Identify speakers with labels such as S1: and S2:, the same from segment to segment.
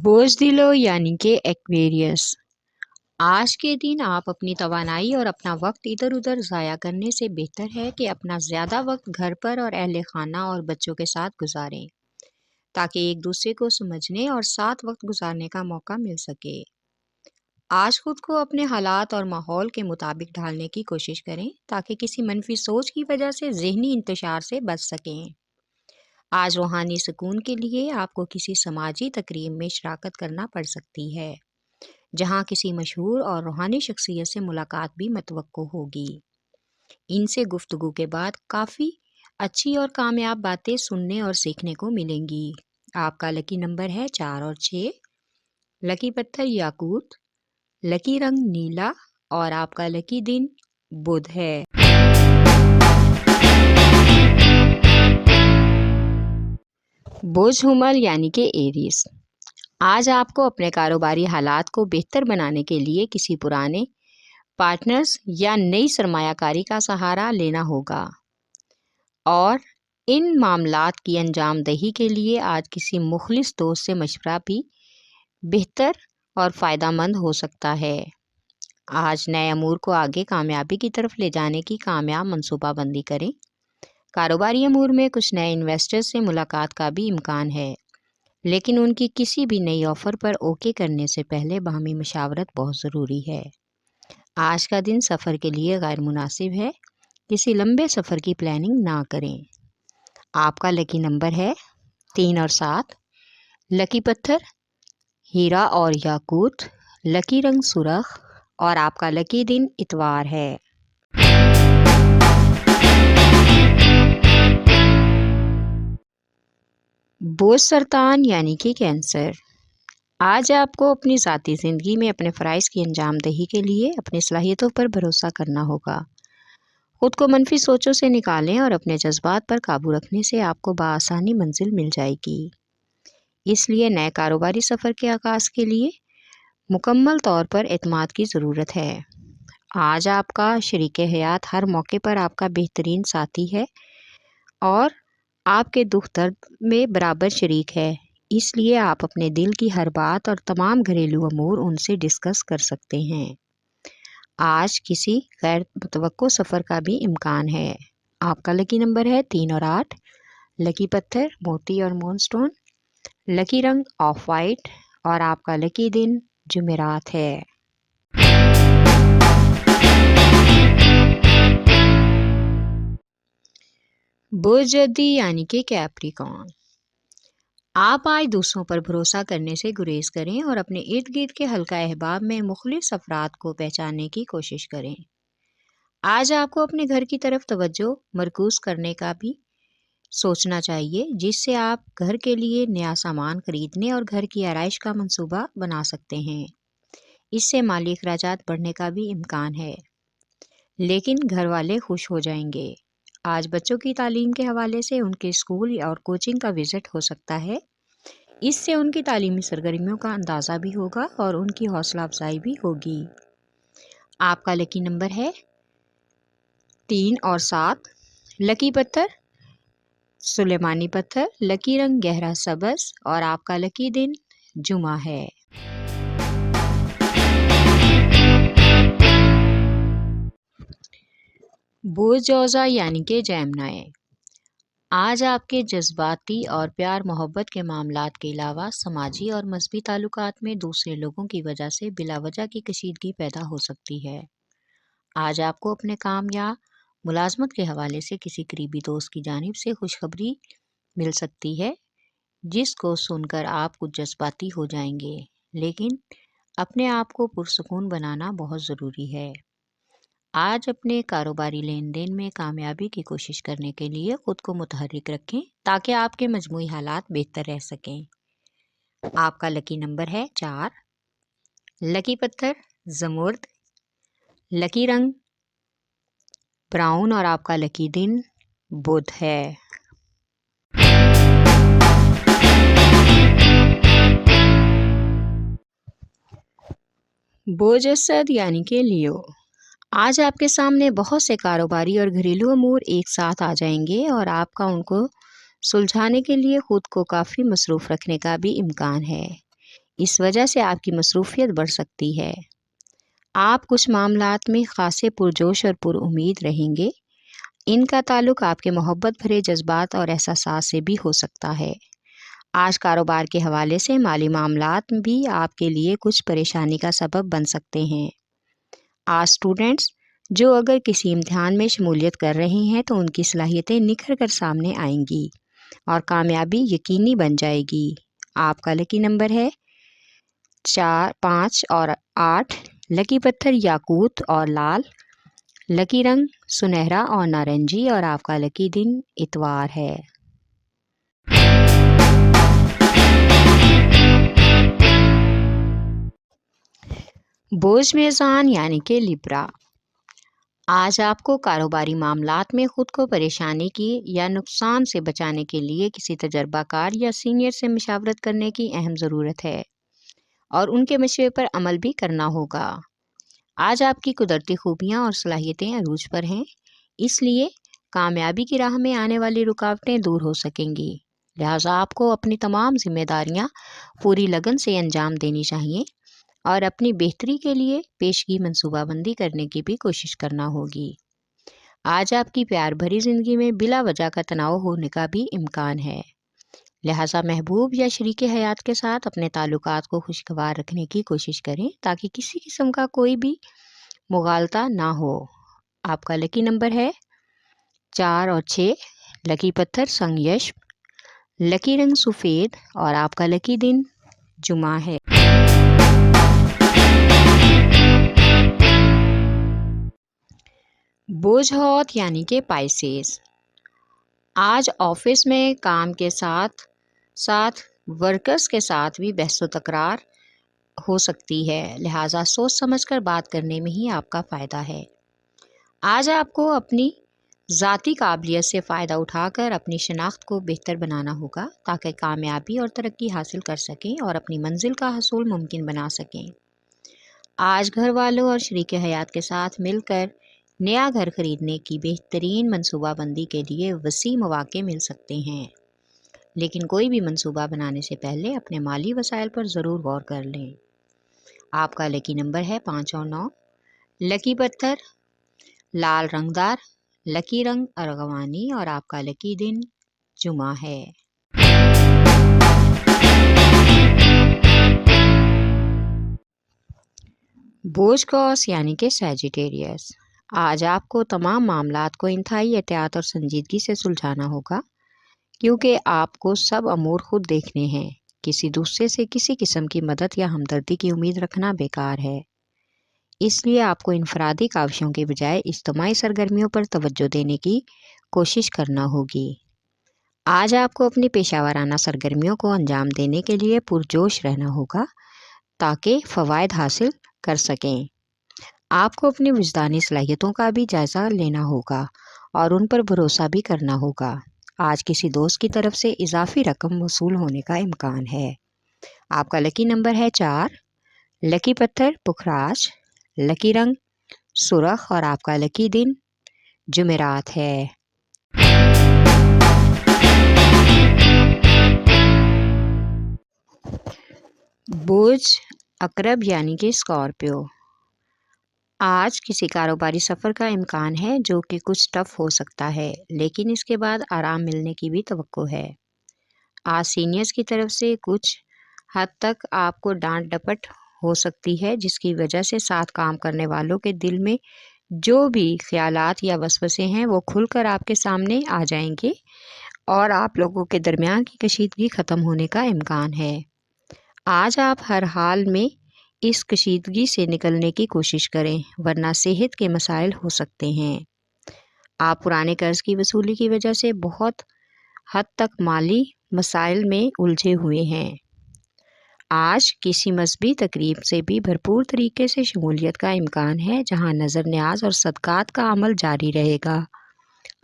S1: بوزدلو یعنی کہ ایکویریس۔ آج کے دن آپ اپنی توانائی اور اپنا وقت ادھر ادھر ضائع کرنے سے بہتر ہے کہ اپنا زیادہ وقت گھر پر اور اہل خانہ اور بچوں کے ساتھ گزاریں تاکہ ایک دوسرے کو سمجھنے اور ساتھ وقت گزارنے کا موقع مل سکے۔ آج خود کو اپنے حالات اور ماحول کے مطابق ڈھالنے کی کوشش کریں تاکہ کسی منفی سوچ کی وجہ سے ذہنی انتشار سے بچ سکیں۔ آج روحانی سکون کے لیے آپ کو کسی سماجی تقریب میں شرکت کرنا پڑ سکتی ہے جہاں کسی مشہور اور روحانی شخصیت سے ملاقات بھی متوقع ہوگی۔ ان سے گفتگو کے بعد کافی اچھی اور کامیاب باتیں سننے اور سیکھنے کو ملیں گی۔ آپ کا لکی نمبر ہے 4 اور 6، لکی پتھر یاقوت، لکی رنگ نیلا اور آپ کا لکی دن بدھ ہے۔ بوجھ حمل یعنی کہ ایریس۔ آج آپ کو اپنے کاروباری حالات کو بہتر بنانے کے لیے کسی پرانے پارٹنرز یا نئی سرمایہ کاری کا سہارا لینا ہوگا، اور ان معاملات کی انجام دہی کے لیے آج کسی مخلص دوست سے مشورہ بھی بہتر اور فائدہ مند ہو سکتا ہے۔ آج نئے امور کو آگے کامیابی کی طرف لے جانے کی کامیاب منصوبہ بندی کریں۔ کاروباری امور میں کچھ نئے انویسٹر سے ملاقات کا بھی امکان ہے، لیکن ان کی کسی بھی نئی آفر پر اوکے کرنے سے پہلے باہمی مشاورت بہت ضروری ہے۔ آج کا دن سفر کے لیے غیر مناسب ہے، کسی لمبے سفر کی پلاننگ نہ کریں۔ آپ کا لکی نمبر ہے 3 اور 7، لکی پتھر ہیرا اور یاقوت، لکی رنگ سرخ اور آپ کا لکی دن اتوار ہے۔ بوجھ سرطان یعنی کہ کینسر۔ آج آپ کو اپنی ذاتی زندگی میں اپنے فرائض کی انجام دہی کے لیے اپنی صلاحیتوں پر بھروسہ کرنا ہوگا۔ خود کو منفی سوچوں سے نکالیں اور اپنے جذبات پر قابو رکھنے سے آپ کو بآسانی منزل مل جائے گی۔ اس لیے نئے کاروباری سفر کے آغاز کے لیے مکمل طور پر اعتماد کی ضرورت ہے۔ آج آپ کا شریک حیات ہر موقع پر آپ کا بہترین ساتھی ہے اور آپ کے دکھ درد میں برابر شریک ہے، اس لیے آپ اپنے دل کی ہر بات اور تمام گھریلو امور ان سے ڈسکس کر سکتے ہیں۔ آج کسی غیر متوقع سفر کا بھی امکان ہے۔ آپ کا لکی نمبر ہے 3 اور 8، لکی پتھر موتی اور مون سٹون، لکی رنگ آف وائٹ اور آپ کا لکی دن جمعرات ہے۔ بوجھ جدی یعنی کہ کیپریکارن۔ آپ آج دوسروں پر بھروسہ کرنے سے گریز کریں اور اپنے ارد گرد کے حلقہ احباب میں مخلص افراد کو پہچاننے کی کوشش کریں۔ آج آپ کو اپنے گھر کی طرف توجہ مرکوز کرنے کا بھی سوچنا چاہیے، جس سے آپ گھر کے لیے نیا سامان خریدنے اور گھر کی آرائش کا منصوبہ بنا سکتے ہیں۔ اس سے مالی اخراجات بڑھنے کا بھی امکان ہے، لیکن گھر والے خوش ہو جائیں گے۔ آج بچوں کی تعلیم کے حوالے سے ان کے اسکول اور کوچنگ کا وزٹ ہو سکتا ہے، اس سے ان کی تعلیمی سرگرمیوں کا اندازہ بھی ہوگا اور ان کی حوصلہ افزائی بھی ہوگی۔ آپ کا لکی نمبر ہے 3 اور 7، لکی پتھر سلیمانی پتھر، لکی رنگ گہرا سبز اور آپ کا لکی دن جمعہ ہے۔ بوجھ جوزا یعنی کہ جیمنائی۔ آج آپ کے جذباتی اور پیار محبت کے معاملات کے علاوہ سماجی اور مذہبی تعلقات میں دوسرے لوگوں کی وجہ سے بلا وجہ کی کشیدگی پیدا ہو سکتی ہے۔ آج آپ کو اپنے کام یا ملازمت کے حوالے سے کسی قریبی دوست کی جانب سے خوشخبری مل سکتی ہے، جس کو سن کر آپ کچھ جذباتی ہو جائیں گے، لیکن اپنے آپ کو پرسکون بنانا بہت ضروری ہے۔ آج اپنے کاروباری لین دین میں کامیابی کی کوشش کرنے کے لیے خود کو متحرک رکھیں تاکہ آپ کے مجموعی حالات بہتر رہ سکیں۔ آپ کا لکی نمبر ہے 4، لکی پتھر زمرد، لکی رنگ براؤن اور آپ کا لکی دن بدھ ہے۔ بوجھ اسد یعنی کہ لیو۔ آج آپ کے سامنے بہت سے کاروباری اور گھریلو امور ایک ساتھ آ جائیں گے اور آپ کا ان کو سلجھانے کے لیے خود کو کافی مصروف رکھنے کا بھی امکان ہے۔ اس وجہ سے آپ کی مصروفیت بڑھ سکتی ہے۔ آپ کچھ معاملات میں خاصے پرجوش اور پر امید رہیں گے۔ ان کا تعلق آپ کے محبت بھرے جذبات اور احساسات سے بھی ہو سکتا ہے۔ آج کاروبار کے حوالے سے مالی معاملات بھی آپ کے لیے کچھ پریشانی کا سبب بن سکتے ہیں۔ آج اسٹوڈنٹس جو اگر کسی امتحان میں شمولیت کر رہے ہیں تو ان کی صلاحیتیں نکھر کر سامنے آئیں گی اور کامیابی یقینی بن جائے گی۔ آپ کا لکی نمبر ہے 4، 5 اور 8۔ لکی پتھر یاقوت اور لال۔ لکی رنگ سنہرا اور نارنجی اور آپ کا لکی دن اتوار ہے۔ بوجھ میزان یعنی کہ لبرا، آج آپ کو کاروباری معاملات میں خود کو پریشانی کی یا نقصان سے بچانے کے لیے کسی تجربہ کار یا سینئر سے مشاورت کرنے کی اہم ضرورت ہے اور ان کے مشورے پر عمل بھی کرنا ہوگا۔ آج آپ کی قدرتی خوبیاں اور صلاحیتیں عروج پر ہیں، اس لیے کامیابی کی راہ میں آنے والی رکاوٹیں دور ہو سکیں گی۔ لہٰذا آپ کو اپنی تمام ذمہ داریاں پوری لگن سے انجام دینی چاہیے اور اپنی بہتری کے لیے پیشگی منصوبہ بندی کرنے کی بھی کوشش کرنا ہوگی۔ آج آپ کی پیار بھری زندگی میں بلا وجہ کا تناؤ ہونے کا بھی امکان ہے، لہٰذا محبوب یا شریک حیات کے ساتھ اپنے تعلقات کو خوشگوار رکھنے کی کوشش کریں تاکہ کسی قسم کا کوئی بھی مغالطہ نہ ہو۔ آپ کا لکی نمبر ہے 4 اور 6۔ لکی پتھر سنگ یش۔ لکی رنگ سفید اور آپ کا لکی دن جمعہ ہے۔ بوجھ ہوت یعنی کہ پائسیز، آج آفس میں کام کے ساتھ ساتھ ورکرز کے ساتھ بھی بحث و تکرار ہو سکتی ہے، لہٰذا سوچ سمجھ کر بات کرنے میں ہی آپ کا فائدہ ہے۔ آج آپ کو اپنی ذاتی قابلیت سے فائدہ اٹھا کر اپنی شناخت کو بہتر بنانا ہوگا تاکہ کامیابی اور ترقی حاصل کر سکیں اور اپنی منزل کا حصول ممکن بنا سکیں۔ آج گھر والوں اور شریک حیات کے ساتھ مل کر نیا گھر خریدنے کی بہترین منصوبہ بندی کے لیے وسیع مواقع مل سکتے ہیں، لیکن کوئی بھی منصوبہ بنانے سے پہلے اپنے مالی وسائل پر ضرور غور کر لیں۔ آپ کا لکی نمبر ہے 5 اور 9۔ لکی پتھر لال رنگدار۔ لکی رنگ ارغوانی اور آپ کا لکی دن جمعہ ہے۔ بوجھ قوس یعنی کہ سیجیٹیریس، آج آپ کو تمام معاملات کو انتہائی احتیاط اور سنجیدگی سے سلجھانا ہوگا کیونکہ آپ کو سب امور خود دیکھنے ہیں۔ کسی دوسرے سے کسی قسم کی مدد یا ہمدردی کی امید رکھنا بیکار ہے، اس لیے آپ کو انفرادی کاوشوں کے بجائے اجتماعی سرگرمیوں پر توجہ دینے کی کوشش کرنا ہوگی۔ آج آپ کو اپنی پیشہ ورانہ سرگرمیوں کو انجام دینے کے لیے پرجوش رہنا ہوگا تاکہ فوائد حاصل کر سکیں۔ آپ کو اپنی وجدانی صلاحیتوں کا بھی جائزہ لینا ہوگا اور ان پر بھروسہ بھی کرنا ہوگا۔ آج کسی دوست کی طرف سے اضافی رقم وصول ہونے کا امکان ہے۔ آپ کا لکی نمبر ہے 4۔ لکی پتھر پکھراج۔ لکی رنگ سرخ اور آپ کا لکی دن جمعرات ہے۔ بوجھ عقرب یعنی کہ اسکارپیو، آج کسی کاروباری سفر کا امکان ہے جو کہ کچھ ٹف ہو سکتا ہے، لیکن اس کے بعد آرام ملنے کی بھی توقع ہے۔ آج سینئرز کی طرف سے کچھ حد تک آپ کو ڈانٹ ڈپٹ ہو سکتی ہے، جس کی وجہ سے ساتھ کام کرنے والوں کے دل میں جو بھی خیالات یا وسوسے ہیں وہ کھل کر آپ کے سامنے آ جائیں گے اور آپ لوگوں کے درمیان کی کشیدگی ختم ہونے کا امکان ہے۔ آج آپ ہر حال میں اس کشیدگی سے نکلنے کی کوشش کریں ورنہ صحت کے مسائل ہو سکتے ہیں۔ آپ پرانے قرض کی وصولی کی وجہ سے بہت حد تک مالی مسائل میں الجھے ہوئے ہیں۔ آج کسی مذہبی تقریب سے بھی بھرپور طریقے سے شمولیت کا امکان ہے جہاں نظر نیاز اور صدقات کا عمل جاری رہے گا۔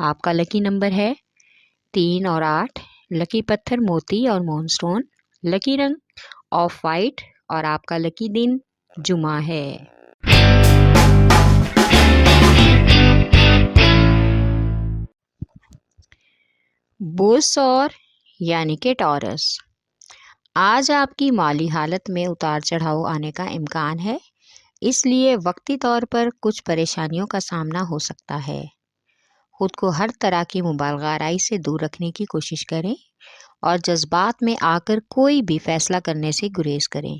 S1: آپ کا لکی نمبر ہے 3 اور 8۔ لکی پتھر موتی اور مون سٹون۔ لکی رنگ آف وائٹ اور آپ کا لکی دن جمعہ ہے۔ بوجھ سور یعنی کہ ٹورس، آج آپ کی مالی حالت میں اتار چڑھاؤ آنے کا امکان ہے، اس لیے وقتی طور پر کچھ پریشانیوں کا سامنا ہو سکتا ہے۔ خود کو ہر طرح کی مبالغہ آرائی سے دور رکھنے کی کوشش کریں اور جذبات میں آ کر کوئی بھی فیصلہ کرنے سے گریز کریں۔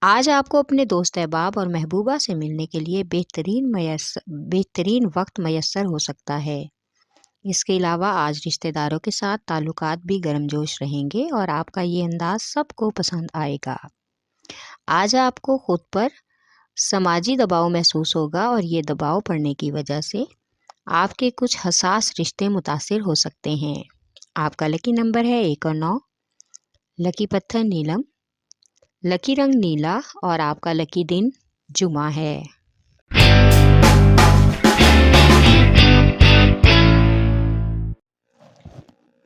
S1: آج آپ کو اپنے دوست احباب اور محبوبہ سے ملنے کے لیے بہترین وقت میسر ہو سکتا ہے۔ اس کے علاوہ آج رشتہ داروں کے ساتھ تعلقات بھی گرم جوش رہیں گے اور آپ کا یہ انداز سب کو پسند آئے گا۔ آج آپ کو خود پر سماجی دباؤ محسوس ہوگا اور یہ دباؤ پڑنے کی وجہ سے آپ کے کچھ حساس رشتے متاثر ہو سکتے ہیں۔ آپ کا لکی نمبر ہے 1 اور 9، لکی پتھر نیلم، لکی رنگ نیلا اور آپ کا لکی دن جمعہ ہے۔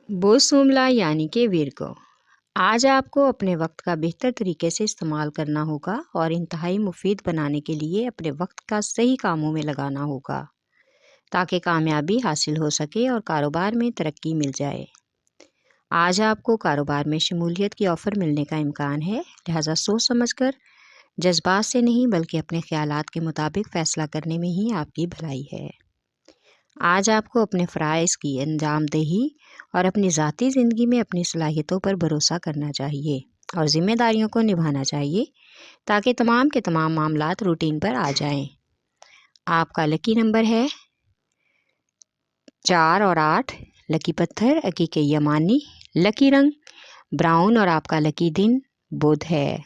S1: بوسوملا یعنی کہ ویرگو، آج آپ کو اپنے وقت کا بہتر طریقے سے استعمال کرنا ہوگا اور انتہائی مفید بنانے کے لیے اپنے وقت کا صحیح کاموں میں لگانا ہوگا تاکہ کامیابی حاصل ہو سکے اور کاروبار میں ترقی مل جائے۔ آج آپ کو کاروبار میں شمولیت کی آفر ملنے کا امکان ہے، لہذا سوچ سمجھ کر جذبات سے نہیں بلکہ اپنے خیالات کے مطابق فیصلہ کرنے میں ہی آپ کی بھلائی ہے۔ آج آپ کو اپنے فرائض کی انجام دہی اور اپنی ذاتی زندگی میں اپنی صلاحیتوں پر بھروسہ کرنا چاہیے اور ذمہ داریوں کو نبھانا چاہیے تاکہ تمام کے تمام معاملات روٹین پر آ جائیں۔ آپ کا لکی نمبر ہے 4 اور 8، لکی پتھر عقیق یمانی، لکی رنگ براؤن اور آپ کا لکی دن بدھ ہے۔